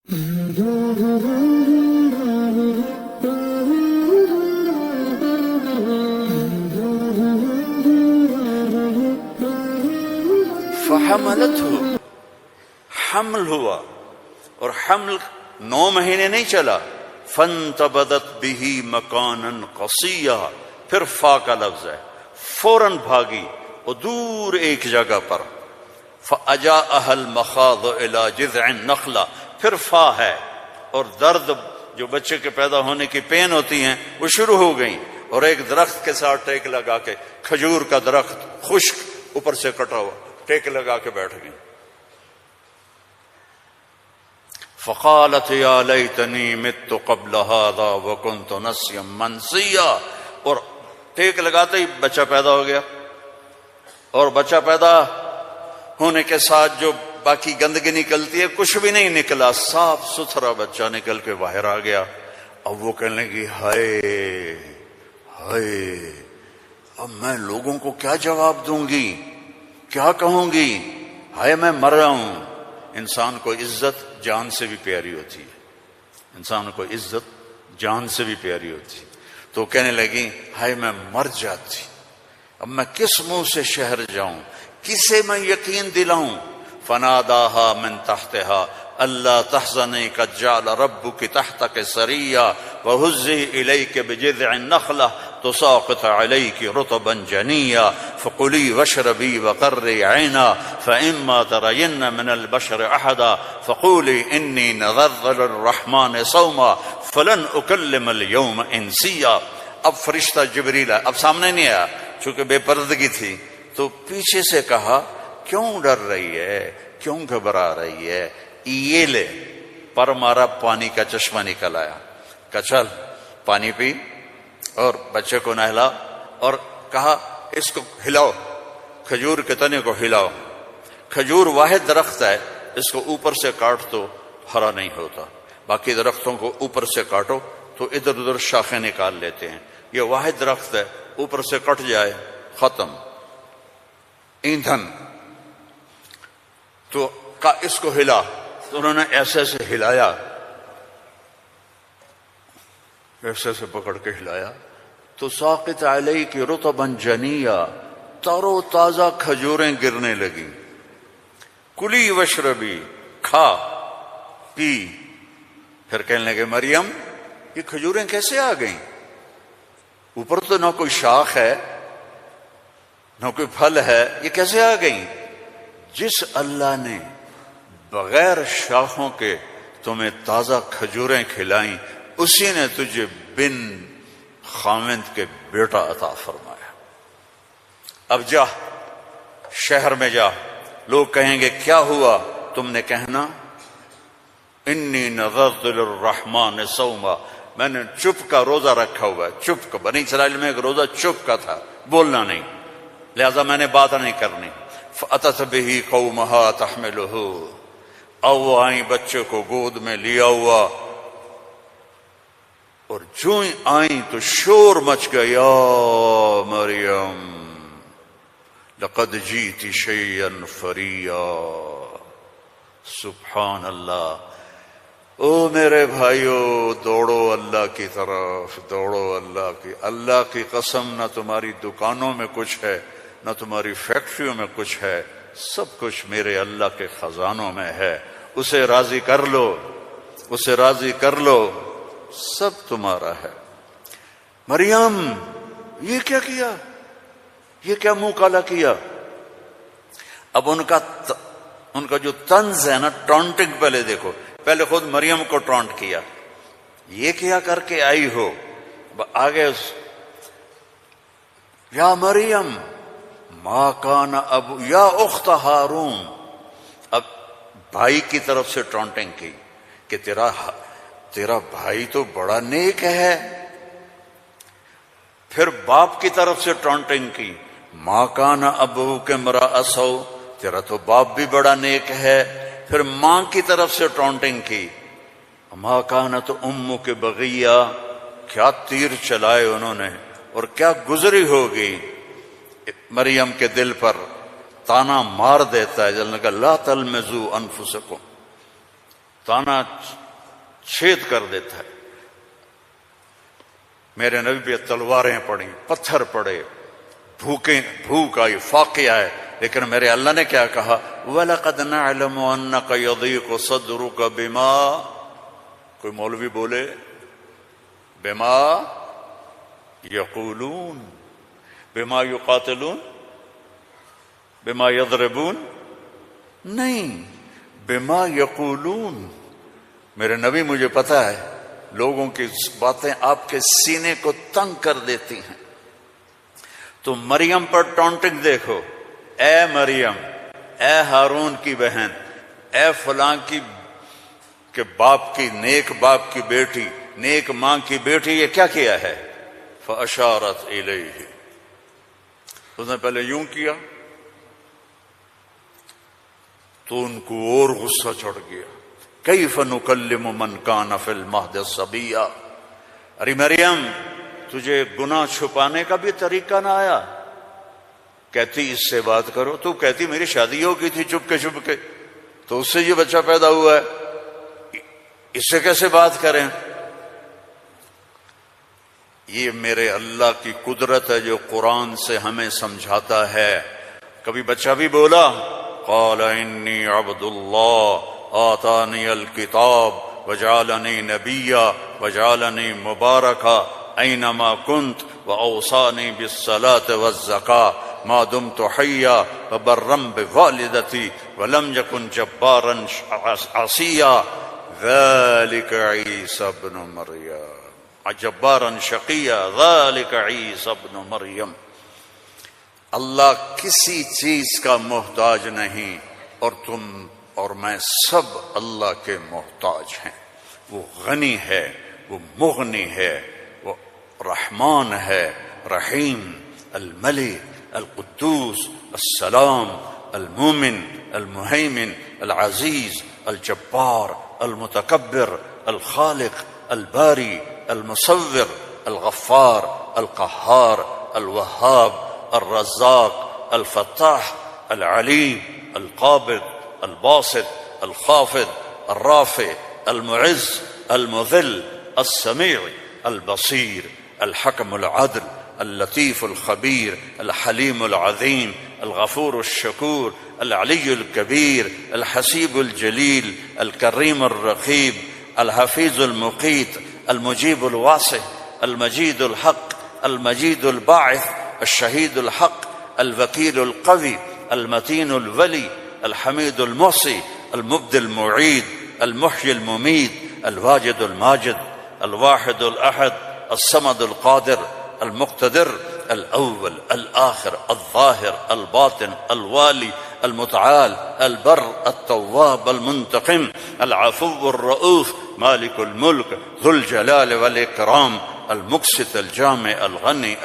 فحملته، حمل ہوا، اور حمل 9 مہینے نہیں چلا. فانتبذت به مکانا قصیا، پھر فا کا لفظ ہے، فوراً بھاگی اور دور ایک جگہ پر. فاجاءها المخاض الى جذع النخلہ، پھر فا ہے، اور درد جو بچے کے پیدا ہونے کی پین ہوتی ہیں وہ شروع ہو گئیں، اور ایک درخت کے ساتھ ٹیک لگا کے، کھجور کا درخت خشک اوپر سے کٹا ہوا، ٹیک لگا کے بیٹھ گئی. فقالت یا لیتنی مت قبل هذا وکنت نسیا منسیا، اور ٹیک لگاتے ہی بچہ پیدا ہو گیا، اور بچہ پیدا ہونے کے ساتھ جو باقی گندگی نکلتی ہے کچھ بھی نہیں نکلا، صاف ستھرا بچہ نکل کے باہر آ گیا. اب وہ کہنے لگی ہائے ہائے، اب میں لوگوں کو کیا جواب دوں گی، کیا کہوں گی، ہائے میں مر رہا ہوں. انسان کو عزت جان سے بھی پیاری ہوتی ہے، انسان کو عزت جان سے بھی پیاری ہوتی ہے. تو کہنے لگی ہائے میں مر جاتی، اب میں کس منہ سے شہر جاؤں، کسے میں یقین دلاؤں. فناداها من تحتها الا تحزني قد جعل ربك تحتك سريا وهزي اليك بجذع النخله تساقط عليك رطبا جنيا فكلي واشربي وقري عينا فاما ترين من البشر احدا فقولي اني نذرت للرحمن صوما فلن اكلم اليوم انسيا. اب فرشتہ جبریل اب سامنے نہیں آیا چونکہ بے پردگی تھی، تو پیچھے سے کہا کیوں ڈر رہی ہے، کیوں گھبرا رہی ہے، یہ لے. پر مارا، پانی کا چشمہ نکل آیا، کہا چل پانی پی اور بچے کو نہلا، اور کہا اس کو ہلاؤ، کھجور کے تنے کو ہلاؤ. کھجور واحد درخت ہے، اس کو اوپر سے کاٹ تو ہرا نہیں ہوتا، باقی درختوں کو اوپر سے کاٹو تو ادھر ادھر شاخیں نکال لیتے ہیں. یہ واحد درخت ہے، اوپر سے کٹ جائے ختم، ایندھن. تو اس کو ہلا، تو انہوں نے ایسے ایسے ہلایا، ایسے ایسے پکڑ کے ہلایا تو ساقط علیک رطبا جنیا، تر و تازہ کھجوریں گرنے لگی. کلی وشربی، کھا پی. پھر کہنے لگے مریم یہ کھجوریں کیسے آ گئیں، اوپر تو نہ کوئی شاخ ہے نہ کوئی پھل ہے، یہ کیسے آ گئیں؟ جس اللہ نے بغیر شاخوں کے تمہیں تازہ کھجوریں کھلائیں، اسی نے تجھے بن خاوند کے بیٹا عطا فرمایا. اب جا شہر میں جا، لوگ کہیں گے کیا ہوا، تم نے کہنا انی نذرت للرحمن صوما، میں نے چپ کا روزہ رکھا ہوا ہے. چپ کا، بنی اسرائیل میں ایک روزہ چپ کا تھا، بولنا نہیں، لہذا میں نے بات نہیں کرنی. فأتت به قومها تحمله، او آئیں بچے کو گود میں لیا ہوا، اور جو ہی آئیں تو شور مچ گیا، یا مریم لقد جیت شیئا فریا. سبحان اللہ. او میرے بھائیو، دوڑو اللہ کی طرف، دوڑو اللہ کی. اللہ کی قسم، نہ تمہاری دکانوں میں کچھ ہے، نہ تمہاری فیکٹریوں میں کچھ ہے، سب کچھ میرے اللہ کے خزانوں میں ہے. اسے راضی کر لو، اسے راضی کر لو، سب تمہارا ہے. مریم یہ کیا کیا، یہ کیا منہ کالا کیا. اب ان کا جو طنز ہے نا، ٹونٹنگ، پہلے دیکھو، پہلے خود مریم کو ٹونٹ کیا، یہ کیا کر کے آئی ہو. آگے یا مریم ما کان ابو یا اخت ہارون، اب بھائی کی طرف سے ٹونٹنگ کی کہ تیرا بھائی تو بڑا نیک ہے. پھر باپ کی طرف سے ٹونٹنگ کی، ما کان ابوک امرأ سوء، تیرا تو باپ بھی بڑا نیک ہے. پھر ماں کی طرف سے ٹونٹنگ کی، ما کانت امک بغیہ، کیا تیر چلائے انہوں نے، اور کیا گزری ہوگی مریم کے دل پر. تانا مار دیتا ہے، جلنے کا لا تلمزوا انفسکم، تانا چھید کر دیتا ہے۔ میرے نبی پہ تلواریں پڑیں، پتھر پڑے، بھوک آئی، فاقے آئے، لیکن میرے اللہ نے کیا کہا؟ وَلَقَدْ نَعْلَمُ أَنَّكَ يَضِيقُ صَدْرُكَ بِمَا، کوئی مولوی بولے بِمَا يَقُولُونَ، بِمَا يُقَاتِلُونَ، بِمَا يَضْرِبُونَ، نہیں، بِمَا يَقُولُونَ۔ میرے نبی مجھے پتا ہے لوگوں کی باتیں آپ کے سینے کو تنگ کر دیتی ہیں۔ تو مریم پر ٹونٹنگ دیکھو، اے مریم، اے ہارون کی بہن، اے فلاں کی کہ باپ کی، نیک باپ کی بیٹی، نیک ماں کی بیٹی، یہ کیا کیا ہے؟ فَأَشَارَتْ إِلَيْهِ، اس نے پہلے یوں کیا تو ان کو اور غصہ چڑھ گیا۔ کیف نکلم من کان فی المہد صبیا، ارے مریم تجھے گناہ چھپانے کا بھی طریقہ نہ آیا؟ کہتی اس سے بات کرو، تو کہتی میری شادی ہو گئی تھی چپ کے، تو اس سے یہ بچہ پیدا ہوا ہے، اس سے کیسے بات کریں؟ یہ میرے اللہ کی قدرت ہے جو قرآن سے ہمیں سمجھاتا ہے۔ کبھی بچہ بھی بولا قال انی عبد اللہ آتانی الکتاب وجعلنی نبیا وجعلنی مبارکا اینما کنت واوصانی بالصلاة والزکاة ما دمت حیا وبرا بوالدتی ولم یکن جبارا عصیا ذلک عیسی ابن مریم جبارا شقیا ذلک عیسی ابن مریم۔ اللہ کسی چیز کا محتاج نہیں، اور تم اور میں سب اللہ کے محتاج ہیں۔ وہ غنی ہے، وہ مغنی ہے، وہ رحمان ہے، رحیم، الملک، القدوس، السلام، المومن، المہیمن، العزیز، الجبار، المتکبر، الخالق، الباری، المصور، الغفار، القہار، الوہاب، الرزاق، الفتاح، العلیم، القابض، الباسط، الخافض، الرافع، المعز، المذل، السمیع، البصیر، الحکم العدل، اللطیف الخبیر، الحلیم العظیم، الغفور الشکور، العلی الکبیر، الحسیب الجلیل، الکریم الرقیب، الحفیظ المقیت، المجیب الواسع، المجید الحق، المجید الباعث، الشہید الحق، الوکیل القوی، المتین الولی، الحمید المحصی، المبدی المعید، المحیی الممید، الواجد الماجد، الواحد الاحد، الصمد القادر، المقتدر، الاول، الآخر، الظاہر، الباطن، الوالی، المتعال، البر، التواب، المنتقم، العفو الرؤوف، مالک الملک، ذو الجلال والاکرام، المقسط، الجامع، الغنی،